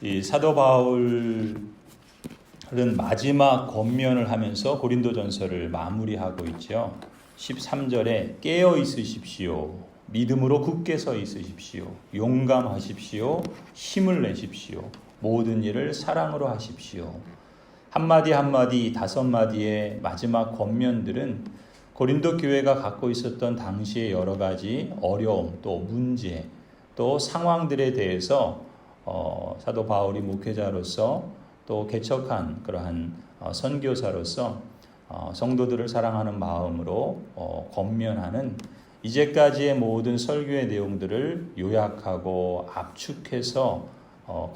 이 사도 바울은 마지막 권면을 하면서 고린도전서를 마무리하고 있죠. 13절에 깨어 있으십시오. 믿음으로 굳게 서 있으십시오. 용감하십시오. 힘을 내십시오. 모든 일을 사랑으로 하십시오. 한마디 한마디 5마디의 마지막 권면들은 고린도 교회가 갖고 있었던 당시의 여러 가지 어려움, 또 문제, 또 상황들에 대해서 사도 바울이 목회자로서 또 개척한 그러한 선교사로서 성도들을 사랑하는 마음으로 권면하는 이제까지의 모든 설교의 내용들을 요약하고 압축해서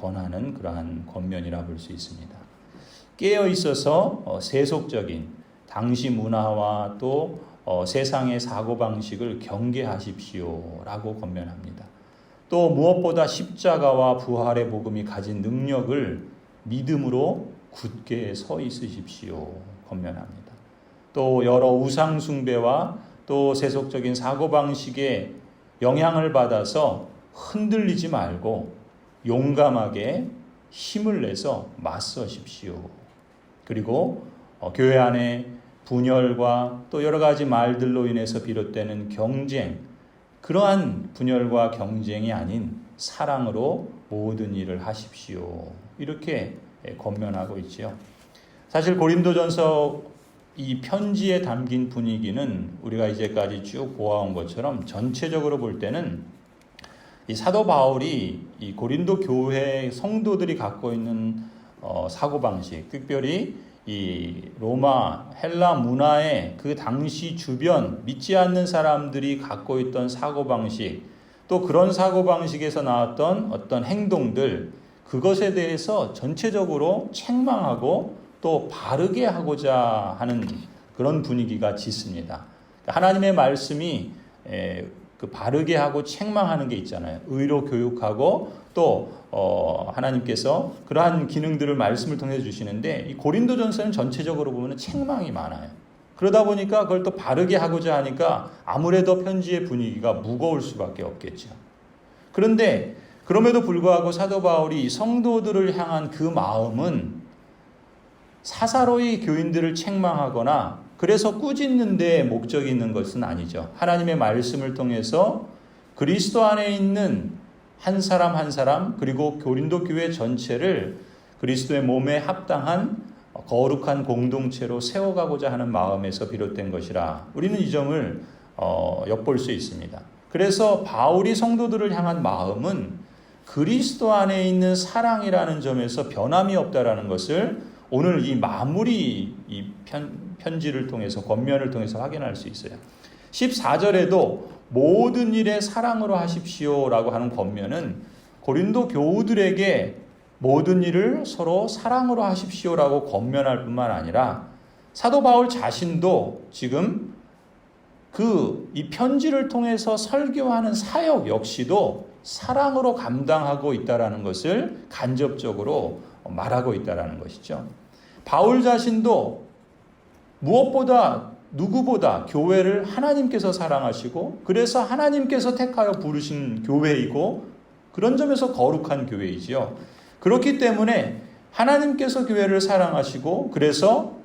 권하는 그러한 권면이라 볼 수 있습니다. 깨어 있어서 세속적인 당시 문화와 또 세상의 사고방식을 경계하십시오라고 권면합니다. 또 무엇보다 십자가와 부활의 복음이 가진 능력을 믿음으로 굳게 서 있으십시오 권면합니다. 또 여러 우상 숭배와 또 세속적인 사고방식에 영향을 받아서 흔들리지 말고 용감하게 힘을 내서 맞서십시오. 그리고 교회 안에 분열과 또 여러 가지 말들로 인해서 비롯되는 경쟁, 그러한 분열과 경쟁이 아닌 사랑으로 모든 일을 하십시오. 이렇게 권면하고 있지요. 사실 고린도전서 이 편지에 담긴 분위기는 우리가 이제까지 쭉 보아온 것처럼 전체적으로 볼 때는 이 사도 바울이 이 고린도 교회 성도들이 갖고 있는 사고방식, 특별히 이 로마, 헬라 문화의 그 당시 주변 믿지 않는 사람들이 갖고 있던 사고방식, 또 그런 사고방식에서 나왔던 어떤 행동들, 그것에 대해서 전체적으로 책망하고 또 바르게 하고자 하는 그런 분위기가 짙습니다. 하나님의 말씀이 그 바르게 하고 책망하는 게 있잖아요. 의로 교육하고 또 하나님께서 그러한 기능들을 말씀을 통해 주시는데 이 고린도전서는 전체적으로 보면 책망이 많아요. 그러다 보니까 그걸 또 바르게 하고자 하니까 아무래도 편지의 분위기가 무거울 수밖에 없겠죠. 그런데 그럼에도 불구하고 사도 바울이 성도들을 향한 그 마음은 사사로이 교인들을 책망하거나 그래서 꾸짖는 데 목적이 있는 것은 아니죠. 하나님의 말씀을 통해서 그리스도 안에 있는 한 사람 한 사람 그리고 고린도 교회 전체를 그리스도의 몸에 합당한 거룩한 공동체로 세워가고자 하는 마음에서 비롯된 것이라 우리는 이 점을 엿볼 수 있습니다. 그래서 바울이 성도들을 향한 마음은 그리스도 안에 있는 사랑이라는 점에서 변함이 없다라는 것을 오늘 이 마무리 이 편지를 통해서 권면을 통해서 확인할 수 있어요. 14절에도 모든 일에 사랑으로 하십시오라고 하는 권면은 고린도 교우들에게 모든 일을 서로 사랑으로 하십시오라고 권면할 뿐만 아니라 사도 바울 자신도 지금 이 편지를 통해서 설교하는 사역 역시도 사랑으로 감당하고 있다라는 것을 간접적으로 말하고 있다라는 것이죠. 바울 자신도 무엇보다 누구보다 교회를 하나님께서 사랑하시고 그래서 하나님께서 택하여 부르신 교회이고 그런 점에서 거룩한 교회이지요. 그렇기 때문에 하나님께서 교회를 사랑하시고 그래서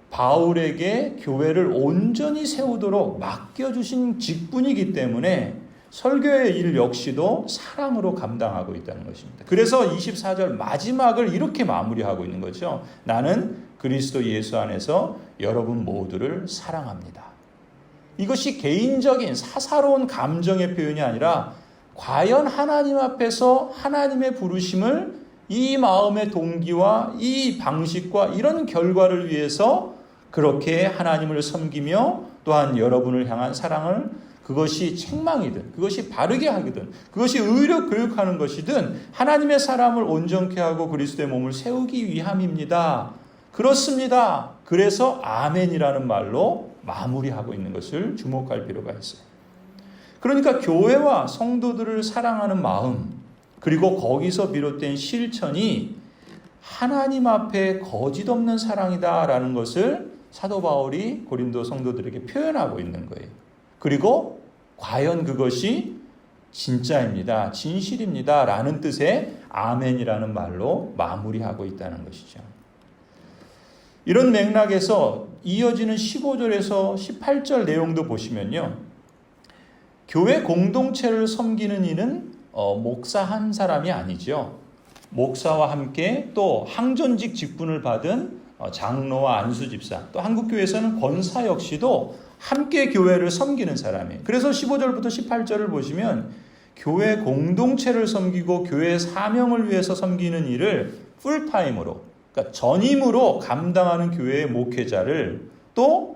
바울에게 교회를 온전히 세우도록 맡겨주신 직분이기 때문에 설교의 일 역시도 사랑으로 감당하고 있다는 것입니다. 그래서 24절 마지막을 이렇게 마무리하고 있는 거죠. 나는 그리스도 예수 안에서 여러분 모두를 사랑합니다. 이것이 개인적인 사사로운 감정의 표현이 아니라 과연 하나님 앞에서 하나님의 부르심을 이 마음의 동기와 이 방식과 이런 결과를 위해서 그렇게 하나님을 섬기며 또한 여러분을 향한 사랑을 그것이 책망이든 그것이 바르게 하거든 그것이 의로 교육하는 것이든 하나님의 사람을 온전케 하고 그리스도의 몸을 세우기 위함입니다. 그렇습니다. 그래서 아멘이라는 말로 마무리하고 있는 것을 주목할 필요가 있어요. 그러니까 교회와 성도들을 사랑하는 마음 그리고 거기서 비롯된 실천이 하나님 앞에 거짓 없는 사랑이다라는 것을 사도 바울이 고린도 성도들에게 표현하고 있는 거예요. 그리고 과연 그것이 진짜입니다. 진실입니다. 라는 뜻의 아멘이라는 말로 마무리하고 있다는 것이죠. 이런 맥락에서 이어지는 15절에서 18절 내용도 보시면요. 교회 공동체를 섬기는 이는 목사 한 사람이 아니죠. 목사와 함께 또 항전직 직분을 받은 장로와 안수집사, 또 한국교회에서는 권사 역시도 함께 교회를 섬기는 사람이에요. 그래서 15절부터 18절을 보시면 교회 공동체를 섬기고 교회 사명을 위해서 섬기는 일을 풀타임으로, 그러니까 전임으로 감당하는 교회의 목회자를, 또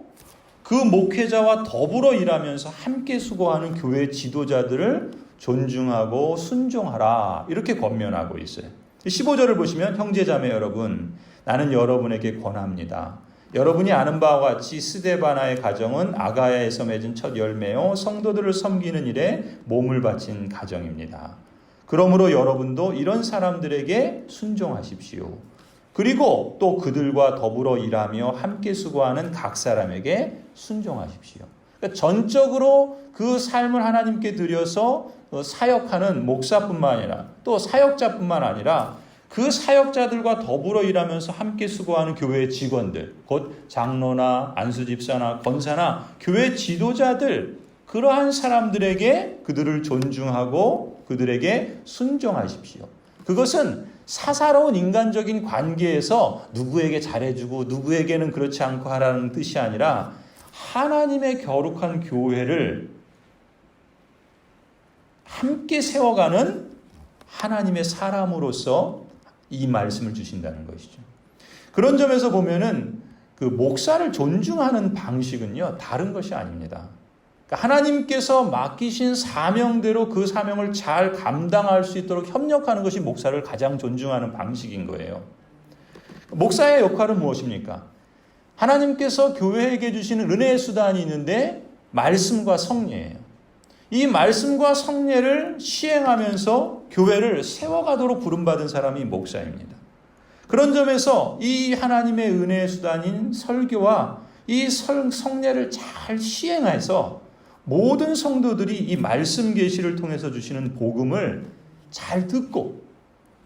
그 목회자와 더불어 일하면서 함께 수고하는 교회 지도자들을 존중하고 순종하라, 이렇게 권면하고 있어요. 15절을 보시면 형제자매 여러분, 나는 여러분에게 권합니다. 여러분이 아는 바와 같이 스데바나의 가정은 아가야에서 맺은 첫 열매요 성도들을 섬기는 일에 몸을 바친 가정입니다. 그러므로 여러분도 이런 사람들에게 순종하십시오. 그리고 또 그들과 더불어 일하며 함께 수고하는 각 사람에게 순종하십시오. 그러니까 전적으로 그 삶을 하나님께 드려서 사역하는 목사뿐만 아니라 또 사역자뿐만 아니라 그 사역자들과 더불어 일하면서 함께 수고하는 교회 직원들, 곧 장로나 안수집사나 권사나 교회 지도자들, 그러한 사람들에게 그들을 존중하고 그들에게 순종하십시오. 그것은 사사로운 인간적인 관계에서 누구에게 잘해주고 누구에게는 그렇지 않고 하라는 뜻이 아니라 하나님의 거룩한 교회를 함께 세워가는 하나님의 사람으로서 이 말씀을 주신다는 것이죠. 그런 점에서 보면은 그 목사를 존중하는 방식은요, 다른 것이 아닙니다. 그러니까 하나님께서 맡기신 사명대로 그 사명을 잘 감당할 수 있도록 협력하는 것이 목사를 가장 존중하는 방식인 거예요. 목사의 역할은 무엇입니까? 하나님께서 교회에게 주시는 은혜의 수단이 있는데 말씀과 성례예요. 이 말씀과 성례를 시행하면서 교회를 세워가도록 부름받은 사람이 목사입니다. 그런 점에서 이 하나님의 은혜의 수단인 설교와 이 성례를 잘 시행해서 모든 성도들이 이 말씀 계시를 통해서 주시는 복음을 잘 듣고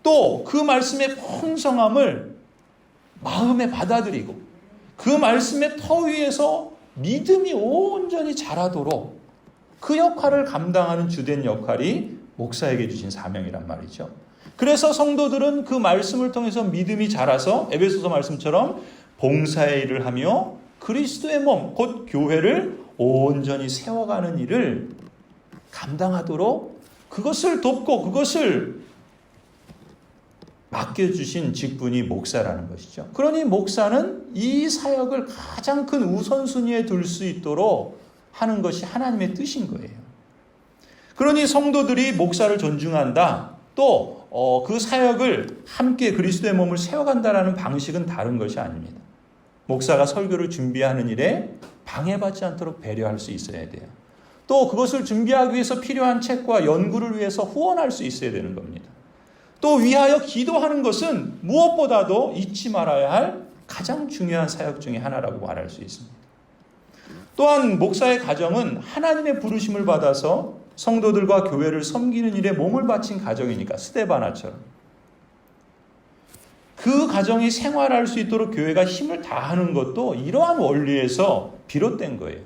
또 그 말씀의 풍성함을 마음에 받아들이고 그 말씀의 터 위에서 믿음이 온전히 자라도록 그 역할을 감당하는 주된 역할이 목사에게 주신 사명이란 말이죠. 그래서 성도들은 그 말씀을 통해서 믿음이 자라서 에베소서 말씀처럼 봉사의 일을 하며 그리스도의 몸, 곧 교회를 온전히 세워가는 일을 감당하도록 그것을 돕고 그것을 맡겨주신 직분이 목사라는 것이죠. 그러니 목사는 이 사역을 가장 큰 우선순위에 둘 수 있도록 하는 것이 하나님의 뜻인 거예요. 그러니 성도들이 목사를 존중한다. 또 그 사역을 함께 그리스도의 몸을 세워간다라는 방식은 다른 것이 아닙니다. 목사가 설교를 준비하는 일에 방해받지 않도록 배려할 수 있어야 돼요. 또 그것을 준비하기 위해서 필요한 책과 연구를 위해서 후원할 수 있어야 되는 겁니다. 또 위하여 기도하는 것은 무엇보다도 잊지 말아야 할 가장 중요한 사역 중에 하나라고 말할 수 있습니다. 또한 목사의 가정은 하나님의 부르심을 받아서 성도들과 교회를 섬기는 일에 몸을 바친 가정이니까 스데바나처럼 그 가정이 생활할 수 있도록 교회가 힘을 다하는 것도 이러한 원리에서 비롯된 거예요.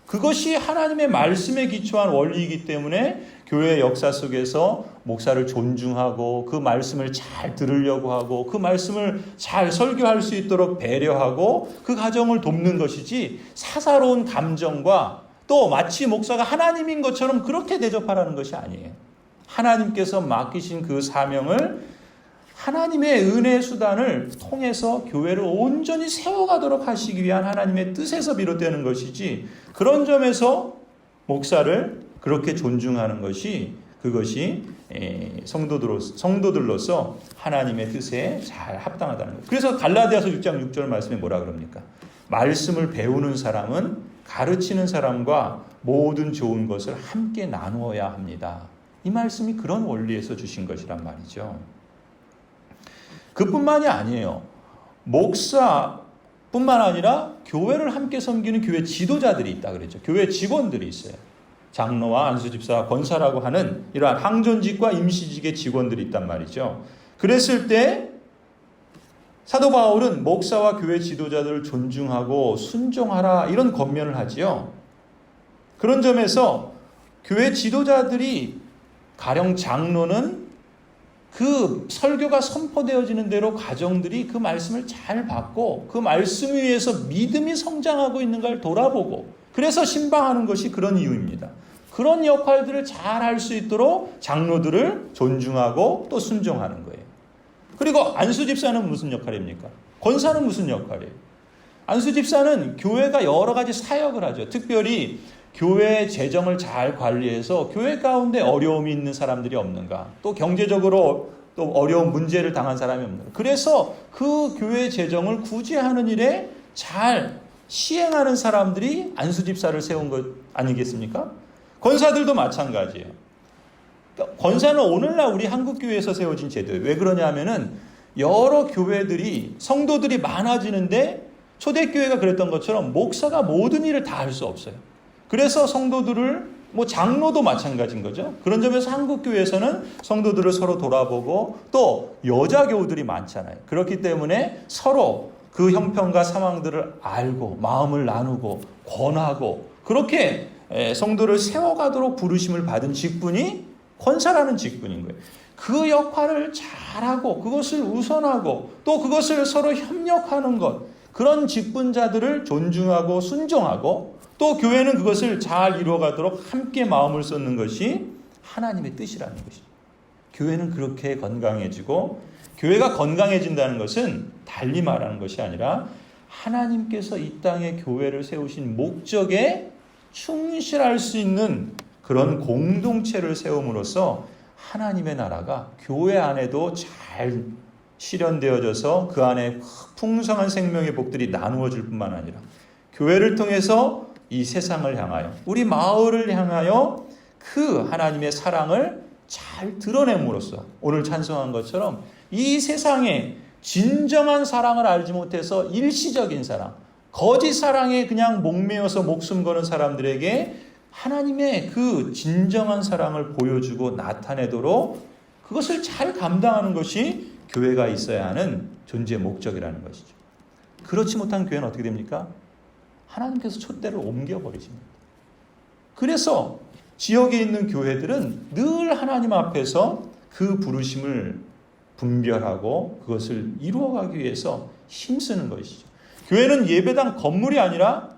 그것이 하나님의 말씀에 기초한 원리이기 때문에 교회의 역사 속에서 목사를 존중하고 그 말씀을 잘 들으려고 하고 그 말씀을 잘 설교할 수 있도록 배려하고 그 가정을 돕는 것이지 사사로운 감정과 또 마치 목사가 하나님인 것처럼 그렇게 대접하라는 것이 아니에요. 하나님께서 맡기신 그 사명을 하나님의 은혜의 수단을 통해서 교회를 온전히 세워가도록 하시기 위한 하나님의 뜻에서 비롯되는 것이지 그런 점에서 목사를 그렇게 존중하는 것이 그것이 성도들로서 하나님의 뜻에 잘 합당하다는 거예요. 그래서 갈라디아서 6장 6절 말씀에 뭐라 그럽니까? 말씀을 배우는 사람은 가르치는 사람과 모든 좋은 것을 함께 나누어야 합니다. 이 말씀이 그런 원리에서 주신 것이란 말이죠. 그뿐만이 아니에요. 목사뿐만 아니라 교회를 함께 섬기는 교회 지도자들이 있다 그랬죠. 교회 직원들이 있어요. 장로와 안수집사와 권사라고 하는 이러한 항존직과 임시직의 직원들이 있단 말이죠. 그랬을 때 사도 바울은 목사와 교회 지도자들을 존중하고 순종하라 이런 권면을 하지요. 그런 점에서 교회 지도자들이 가령 장로는 그 설교가 선포되어지는 대로 가정들이 그 말씀을 잘 받고 그 말씀 위에서 믿음이 성장하고 있는가를 돌아보고 그래서 신방하는 것이 그런 이유입니다. 그런 역할들을 잘 할 수 있도록 장로들을 존중하고 또 순종하는 거예요. 그리고 안수집사는 무슨 역할입니까? 권사는 무슨 역할이에요? 안수집사는 교회가 여러 가지 사역을 하죠. 특별히 교회 재정을 잘 관리해서 교회 가운데 어려움이 있는 사람들이 없는가, 또 경제적으로 또 어려운 문제를 당한 사람이 없는가. 그래서 그 교회 재정을 구제하는 일에 잘 시행하는 사람들이 안수집사를 세운 것 아니겠습니까? 권사들도 마찬가지예요. 권사는 오늘날 우리 한국교회에서 세워진 제도예요. 왜 그러냐면은 여러 교회들이 성도들이 많아지는데 초대교회가 그랬던 것처럼 목사가 모든 일을 다 할 수 없어요. 그래서 성도들을 장로도 마찬가지인 거죠. 그런 점에서 한국교회에서는 성도들을 서로 돌아보고 또 여자 교우들이 많잖아요. 그렇기 때문에 서로 그 형편과 상황들을 알고 마음을 나누고 권하고 그렇게 성도를 세워가도록 부르심을 받은 직분이 권사라는 직분인 거예요. 그 역할을 잘하고 그것을 우선하고 또 그것을 서로 협력하는 것, 그런 직분자들을 존중하고 순종하고 또 교회는 그것을 잘 이루어가도록 함께 마음을 쏟는 것이 하나님의 뜻이라는 것이죠. 교회는 그렇게 건강해지고 교회가 건강해진다는 것은 달리 말하는 것이 아니라 하나님께서 이 땅에 교회를 세우신 목적에 충실할 수 있는 그런 공동체를 세움으로써 하나님의 나라가 교회 안에도 잘 실현되어져서 그 안에 풍성한 생명의 복들이 나누어질 뿐만 아니라 교회를 통해서 이 세상을 향하여 우리 마을을 향하여 그 하나님의 사랑을 잘 드러냄으로써 오늘 찬송한 것처럼 이 세상에 진정한 사랑을 알지 못해서 일시적인 사랑, 거짓 사랑에 그냥 목매어서 목숨 거는 사람들에게 하나님의 그 진정한 사랑을 보여주고 나타내도록 그것을 잘 감당하는 것이 교회가 있어야 하는 존재의 목적이라는 것이죠. 그렇지 못한 교회는 어떻게 됩니까? 하나님께서 촛대를 옮겨버리십니다. 그래서 지역에 있는 교회들은 늘 하나님 앞에서 그 부르심을 분별하고 그것을 이루어가기 위해서 힘쓰는 것이죠. 교회는 예배당 건물이 아니라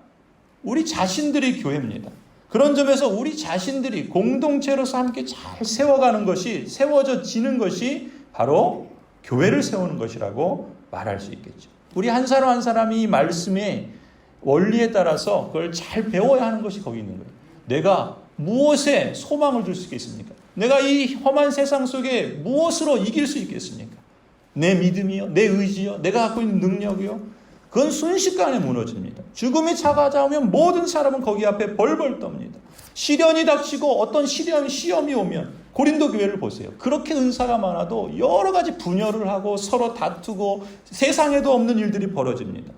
우리 자신들이 교회입니다. 그런 점에서 우리 자신들이 공동체로서 함께 잘 세워가는 것이, 세워져지는 것이 바로 교회를 세우는 것이라고 말할 수 있겠죠. 우리 한 사람 한 사람이 이 말씀의 원리에 따라서 그걸 잘 배워야 하는 것이 거기 있는 거예요. 내가 무엇에 소망을 둘 수 있겠습니까? 내가 이 험한 세상 속에 무엇으로 이길 수 있겠습니까? 내 믿음이요? 내 의지요? 내가 갖고 있는 능력이요? 그건 순식간에 무너집니다. 죽음이 찾아오면 모든 사람은 거기 앞에 벌벌 떱니다. 시련이 닥치고 어떤 시험이 오면 고린도 교회를 보세요. 그렇게 은사가 많아도 여러 가지 분열을 하고 서로 다투고 세상에도 없는 일들이 벌어집니다.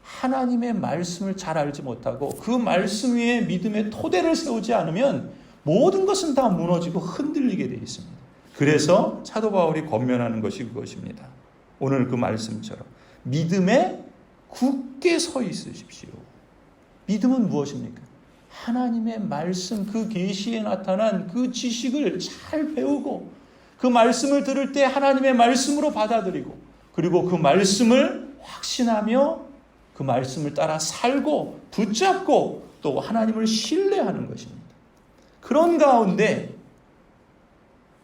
하나님의 말씀을 잘 알지 못하고 그 말씀 위에 믿음의 토대를 세우지 않으면 모든 것은 다 무너지고 흔들리게 되어 있습니다. 그래서 사도 바울이 권면하는 것이 그것입니다. 오늘 그 말씀처럼 믿음에 굳게 서 있으십시오. 믿음은 무엇입니까? 하나님의 말씀, 그 계시에 나타난 그 지식을 잘 배우고 그 말씀을 들을 때 하나님의 말씀으로 받아들이고 그리고 그 말씀을 확신하며 그 말씀을 따라 살고 붙잡고 또 하나님을 신뢰하는 것입니다. 그런 가운데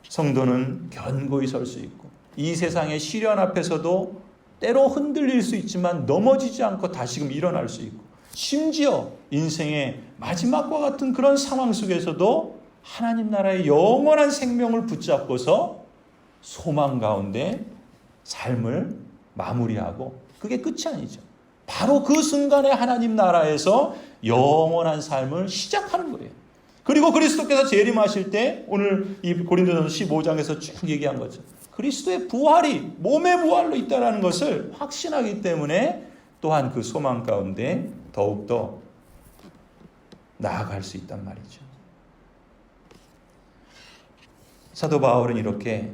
성도는 견고히 설 수 있고 이 세상의 시련 앞에서도 때로 흔들릴 수 있지만 넘어지지 않고 다시금 일어날 수 있고 심지어 인생의 마지막과 같은 그런 상황 속에서도 하나님 나라의 영원한 생명을 붙잡고서 소망 가운데 삶을 마무리하고 그게 끝이 아니죠. 바로 그 순간에 하나님 나라에서 영원한 삶을 시작하는 거예요. 그리고 그리스도께서 재림하실 때 오늘 이 고린도전서 15장에서 쭉 얘기한 거죠. 그리스도의 부활이 몸의 부활로 있다는 것을 확신하기 때문에 또한 그 소망 가운데 더욱더 나아갈 수 있단 말이죠. 사도 바울은 이렇게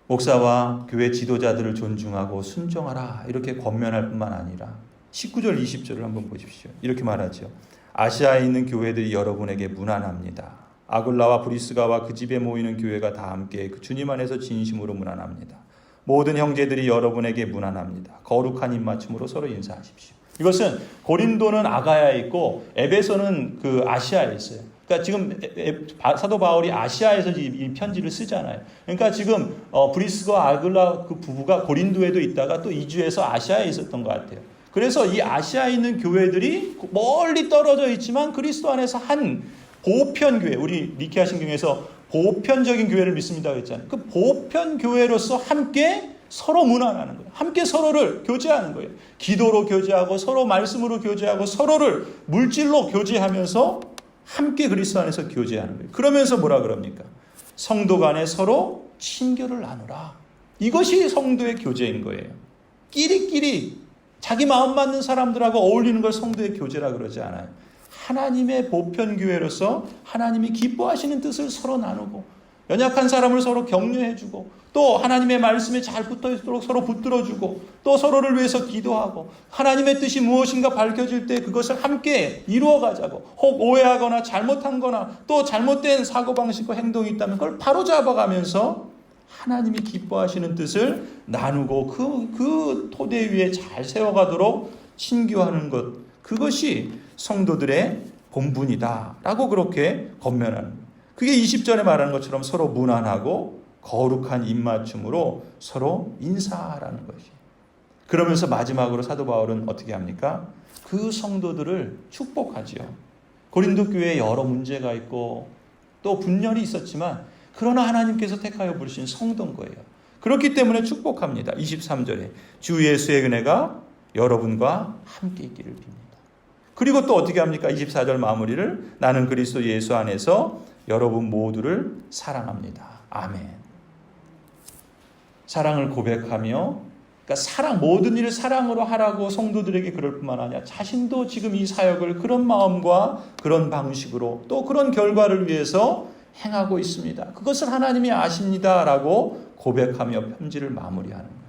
목사와 교회 지도자들을 존중하고 순종하라 이렇게 권면할 뿐만 아니라 19절 20절을 한번 보십시오. 이렇게 말하죠. 아시아에 있는 교회들이 여러분에게 문안합니다. 아굴라와 브리스가와 그 집에 모이는 교회가 다 함께 그 주님 안에서 진심으로 문안합니다. 모든 형제들이 여러분에게 문안합니다. 거룩한 입맞춤으로 서로 인사하십시오. 이것은 고린도는 아가야에 있고 에베소는 그 아시아에 있어요. 그러니까 지금 사도 바울이 아시아에서 이 편지를 쓰잖아요. 그러니까 지금 브리스가 아글라 그 부부가 고린도에도 있다가 또 이주해서 아시아에 있었던 것 같아요. 그래서 이 아시아에 있는 교회들이 멀리 떨어져 있지만 그리스도 안에서 한 보편교회, 우리 니케아 신경에서 보편적인 교회를 믿습니다 그랬잖아요. 그 보편교회로서 함께 서로 문안하는 거예요. 함께 서로를 교제하는 거예요. 기도로 교제하고 서로 말씀으로 교제하고 서로를 물질로 교제하면서 함께 그리스도 안에서 교제하는 거예요. 그러면서 뭐라 그럽니까? 성도 간에 서로 친교를 나누라. 이것이 성도의 교제인 거예요. 끼리끼리 자기 마음 맞는 사람들하고 어울리는 걸 성도의 교제라 그러지 않아요. 하나님의 보편교회로서 하나님이 기뻐하시는 뜻을 서로 나누고 연약한 사람을 서로 격려해주고 또 하나님의 말씀에 잘 붙어있도록 서로 붙들어주고 또 서로를 위해서 기도하고 하나님의 뜻이 무엇인가 밝혀질 때 그것을 함께 이루어가자고 혹 오해하거나 잘못한 거나 또 잘못된 사고방식과 행동이 있다면 그걸 바로잡아가면서 하나님이 기뻐하시는 뜻을 나누고 그 토대 위에 잘 세워가도록 친교하는 것, 그것이 성도들의 본분이다 라고 그렇게 권면하는 거예요. 그게 20절에 말하는 것처럼 서로 문안하고 거룩한 입맞춤으로 서로 인사하라는 것이. 그러면서 마지막으로 사도 바울은 어떻게 합니까? 그 성도들을 축복하지요. 고린도 교회에 여러 문제가 있고 또 분열이 있었지만 그러나 하나님께서 택하여 부르신 성도인 거예요. 그렇기 때문에 축복합니다. 23절에 주 예수의 은혜가 여러분과 함께 있기를 빕니다. 그리고 또 어떻게 합니까? 24절 마무리를 나는 그리스도 예수 안에서 여러분 모두를 사랑합니다. 아멘. 사랑을 고백하며 그러니까 모든 일을 사랑으로 하라고 성도들에게 그럴 뿐만 아니라 자신도 지금 이 사역을 그런 마음과 그런 방식으로 또 그런 결과를 위해서 행하고 있습니다. 그것을 하나님이 아십니다라고 고백하며 편지를 마무리하는 거예요.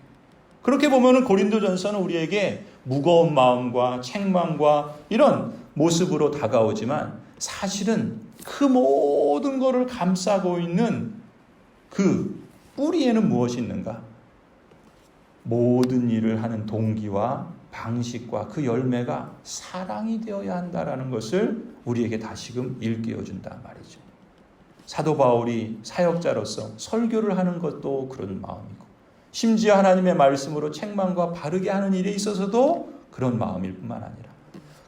그렇게 보면은 고린도전서는 우리에게 무거운 마음과 책망과 이런 모습으로 다가오지만 사실은 그 모든 것을 감싸고 있는 그 뿌리에는 무엇이 있는가? 모든 일을 하는 동기와 방식과 그 열매가 사랑이 되어야 한다라는 것을 우리에게 다시금 일깨워준단 말이죠. 사도 바울이 사역자로서 설교를 하는 것도 그런 마음이고 심지어 하나님의 말씀으로 책망과 바르게 하는 일에 있어서도 그런 마음일 뿐만 아니라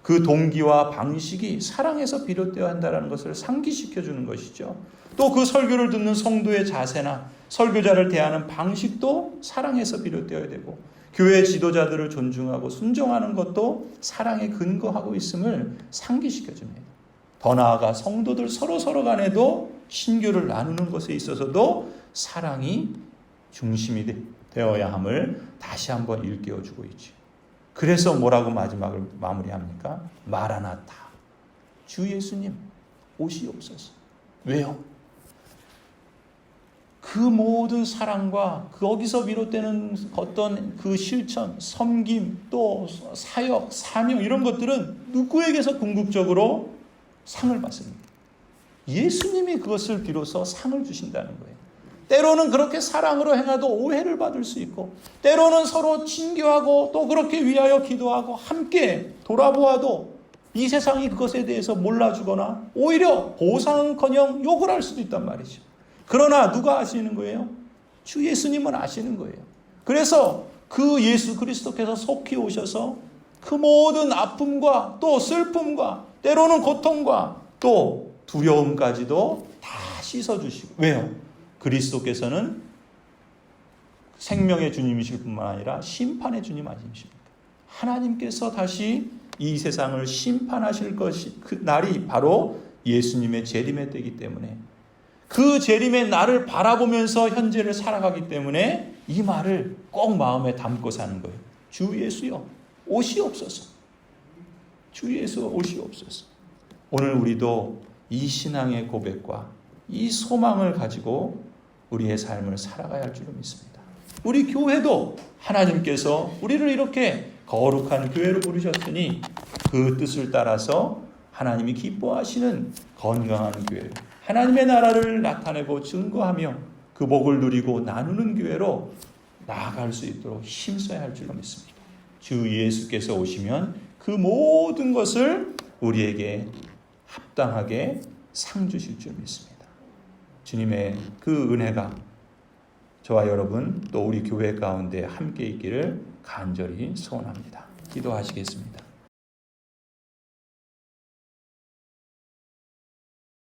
그 동기와 방식이 사랑에서 비롯되어야 한다는 것을 상기시켜주는 것이죠. 또 그 설교를 듣는 성도의 자세나 설교자를 대하는 방식도 사랑에서 비롯되어야 되고 교회 지도자들을 존중하고 순종하는 것도 사랑에 근거하고 있음을 상기시켜줍니다. 더 나아가 성도들 서로 간에도 신교를 나누는 것에 있어서도 사랑이 중심이 되어야 함을 다시 한번 일깨워주고 있죠. 그래서 뭐라고 마지막을 마무리합니까? 마라나타. 주 예수님 오시옵소서. 왜요? 그 모든 사랑과 거기서 비롯되는 어떤 그 실천, 섬김, 또 사역, 사명 이런 것들은 누구에게서 궁극적으로 상을 받습니다. 예수님이 그것을 비로소 상을 주신다는 거예요. 때로는 그렇게 사랑으로 행해도 오해를 받을 수 있고 때로는 서로 친교하고 또 그렇게 위하여 기도하고 함께 돌아보아도 이 세상이 그것에 대해서 몰라주거나 오히려 보상커녕 욕을 할 수도 있단 말이죠. 그러나 누가 아시는 거예요? 주 예수님은 아시는 거예요. 그래서 그 예수 그리스도께서 속히 오셔서 그 모든 아픔과 또 슬픔과 때로는 고통과 또 두려움까지도 다 씻어주시고 왜요? 그리스도께서는 생명의 주님이실 뿐만 아니라 심판의 주님 아니십니까? 하나님께서 다시 이 세상을 심판하실 것이 그 날이 바로 예수님의 재림의 때이기 때문에 그 재림의 날을 바라보면서 현재를 살아가기 때문에 이 말을 꼭 마음에 담고 사는 거예요. 주 예수여 오시옵소서. 주 예수 오시옵소서. 오늘 우리도 이 신앙의 고백과 이 소망을 가지고 우리의 삶을 살아가야 할 줄로 믿습니다. 우리 교회도 하나님께서 우리를 이렇게 거룩한 교회로 부르셨으니 그 뜻을 따라서 하나님이 기뻐하시는 건강한 교회, 하나님의 나라를 나타내고 증거하며 그 복을 누리고 나누는 교회로 나아갈 수 있도록 힘써야 할 줄로 믿습니다. 주 예수께서 오시면 그 모든 것을 우리에게 합당하게 상 주실 줄 믿습니다. 주님의 그 은혜가 저와 여러분 또 우리 교회 가운데 함께 있기를 간절히 소원합니다. 기도하시겠습니다.